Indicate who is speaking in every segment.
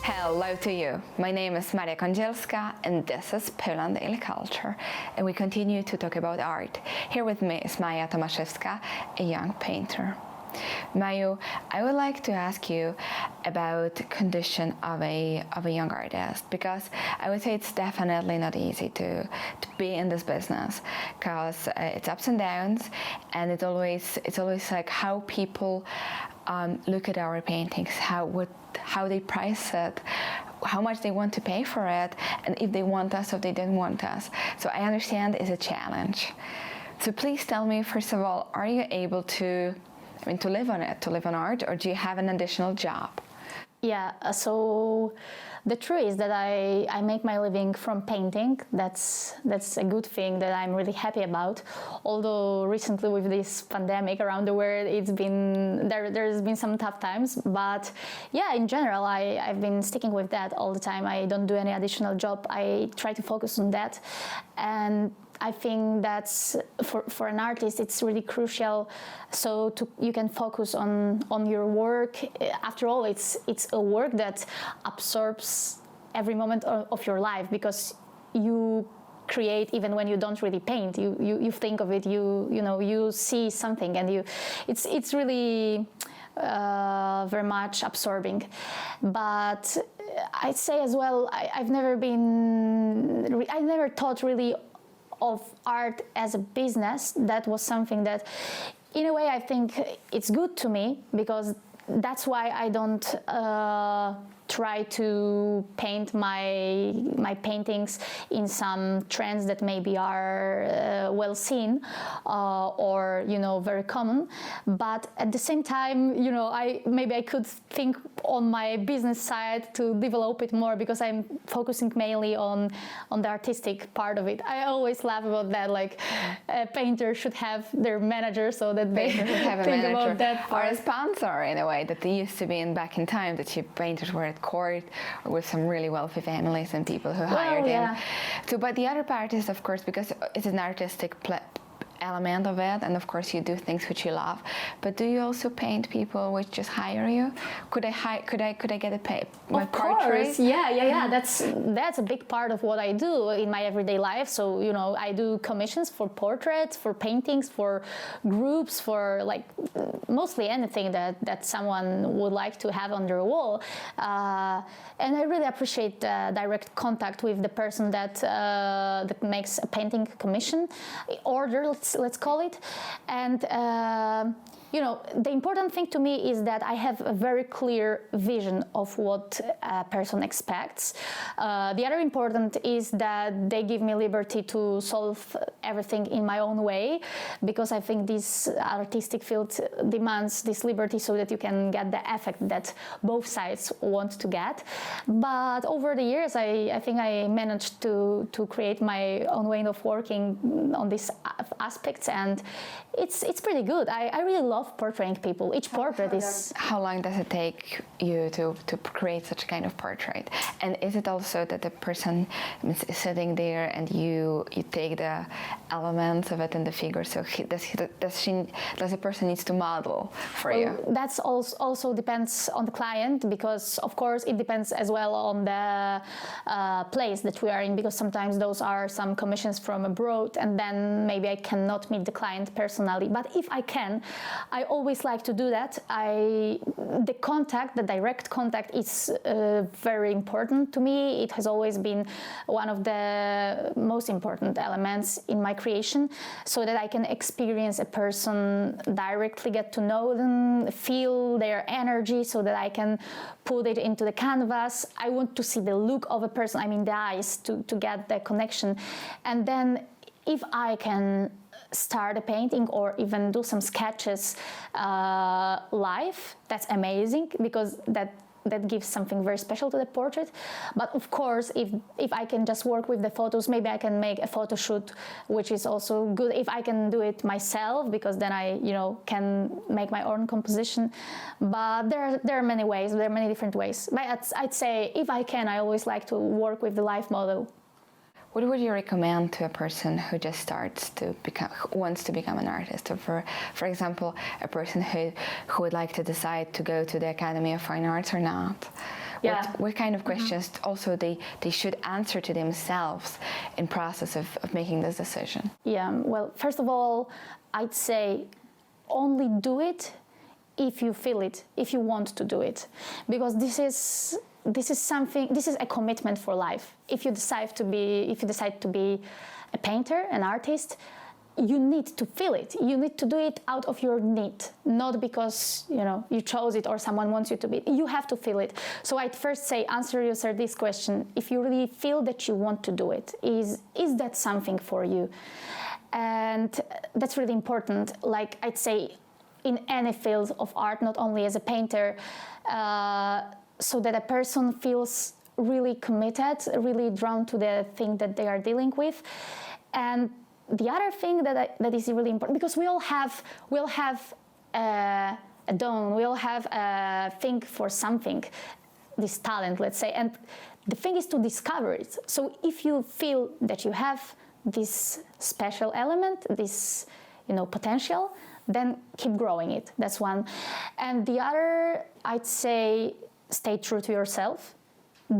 Speaker 1: Hello to you. My name is Maria Kondzielska and this is Poland Daily Culture, and we continue to talk about art. Here with me is Maja Tomaszewska, a young painter. Maju, I would like to ask you about the condition of a young artist, because I would say it's definitely not easy to be in this business, because it's ups and downs, and it's always like how people look at our paintings, how they price it, how much they want to pay for it, and if they want us or they don't want us. So I understand it's a challenge. So please tell me, first of all, are you able to live on it, to live on art, or do you have an additional job?
Speaker 2: Yeah, so the truth is that I make my living from painting. That's a good thing that I'm really happy about. Although recently with this pandemic around the world, there's been some tough times. But yeah, in general, I've been sticking with that all the time. I don't do any additional job. I try to focus on that, and I think that's for an artist it's really crucial, so you can focus on your work. After all, it's a work that absorbs every moment of your life, because you create even when you don't really paint. You think of it, you see something, and it's really very much absorbing. But I'd say as well, I never thought really of art as a business. That was something that, in a way, I think it's good to me, because that's why I don't try to paint my paintings in some trends that maybe are well seen or very common. But at the same time, I could think on my business side to develop it more, because I'm focusing mainly on the artistic part of it. I always laugh about that, like a painter should have their manager, so that they
Speaker 1: have a
Speaker 2: think
Speaker 1: manager
Speaker 2: about that part.
Speaker 1: Or a sponsor, in a way, that they used to be back in time, that you painters were at court or with some really wealthy families and people who hired them. So, but the other part is, of course, because it's an artistic element of it, and of course you do things which you love, but do you also paint people which just hire you? Could I get a my portrait?
Speaker 2: Yeah. That's a big part of what I do in my everyday life. So I do commissions for portraits, for paintings, for groups, for like mostly anything that someone would like to have on their wall. And I really appreciate direct contact with the person that makes a painting commission order, let's call it. And the important thing to me is that I have a very clear vision of what a person expects. The other important is that they give me liberty to solve everything in my own way, because I think this artistic field demands this liberty so that you can get the effect that both sides want to get. But over the years, I think I managed to create my own way of working on these aspects, and it's pretty good. I really love portraying people. Each portrait is...
Speaker 1: How long does it take you to create such a kind of portrait? And is it also that the person is sitting there and you take the elements of it in the figure, so does the person needs to model for you?
Speaker 2: That's also depends on the client, because of course it depends as well on the place that we are in, because sometimes those are some commissions from abroad, and then maybe I cannot meet the client personally. But if I can, I always like to do that. The direct contact is very important to me. It has always been one of the most important elements in my creation, so that I can experience a person directly, get to know them, feel their energy, so that I can put it into the canvas. I want to see the look of a person, the eyes, to get the connection. And then if I can start a painting or even do some sketches live, that's amazing, because that gives something very special to the portrait. But of course, if I can just work with the photos, maybe I can make a photo shoot, which is also good if I can do it myself, because then I can make my own composition. But there are many ways, there are many different ways. But I'd say if I can, I always like to work with the live model.
Speaker 1: What would you recommend to a person who just wants to become an artist, or for example, a person who would like to decide to go to the Academy of Fine Arts or not?
Speaker 2: Yeah.
Speaker 1: What kind of questions also they should answer to themselves in process of making this decision?
Speaker 2: Yeah, well, first of all, I'd say only do it if you feel it, if you want to do it, because this is a commitment for life. If you decide to be a painter, an artist, you need to feel it. You need to do it out of your need, not because you chose it or someone wants you to be. You have to feel it. So I'd first say, answer yourself this question: if you really feel that you want to do it, is that something for you? And that's really important. Like I'd say, in any field of art, not only as a painter, so that a person feels really committed, really drawn to the thing that they are dealing with. And the other thing that is really important, because we all have a dawn, we all have a thing for something, this talent, let's say, and the thing is to discover it. So if you feel that you have this special element, this potential, then keep growing it. That's one. And the other, I'd say, stay true to yourself.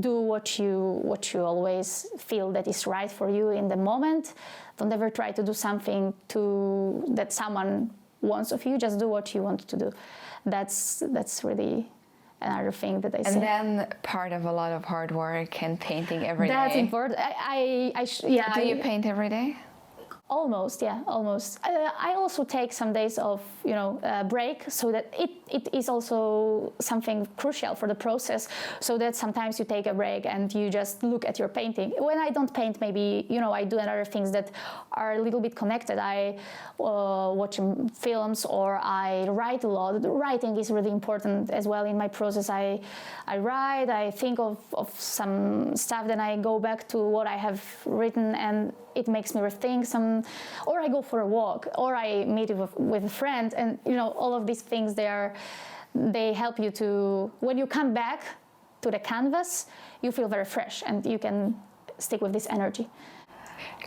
Speaker 2: Do what you always feel that is right for you in the moment. Don't ever try to do something that someone wants of you. Just do what you want to do. That's really another thing that I say.
Speaker 1: And then part of a lot of hard work and painting every day.
Speaker 2: That's important.
Speaker 1: Do you paint every day?
Speaker 2: Almost, yeah, almost. I also take some days of, break, so that it is also something crucial for the process, so that sometimes you take a break and you just look at your painting. When I don't paint, maybe, I do other things that are a little bit connected. I watch films, or I write a lot. Writing is really important as well in my process. I write, I think of some stuff, then I go back to what I have written, and it makes me rethink or I go for a walk, or I meet with a friend, and all of these things, they help you to, when you come back to the canvas, you feel very fresh and you can stick with this energy.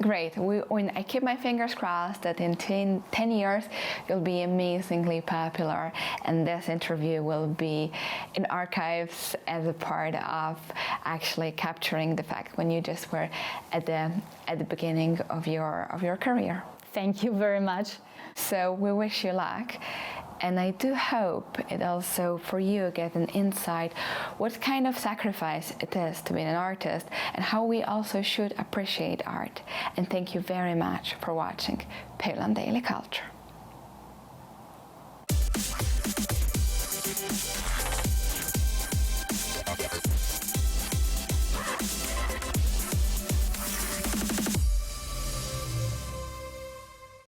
Speaker 1: Great. I keep my fingers crossed that in 10 years you'll be amazingly popular, and this interview will be in archives as a part of actually capturing the fact when you just were at the beginning of your career.
Speaker 2: Thank you very much.
Speaker 1: So we wish you luck. And I do hope it also, for you, get an insight what kind of sacrifice it is to be an artist, and how we also should appreciate art. And thank you very much for watching Pöylan Daily Culture.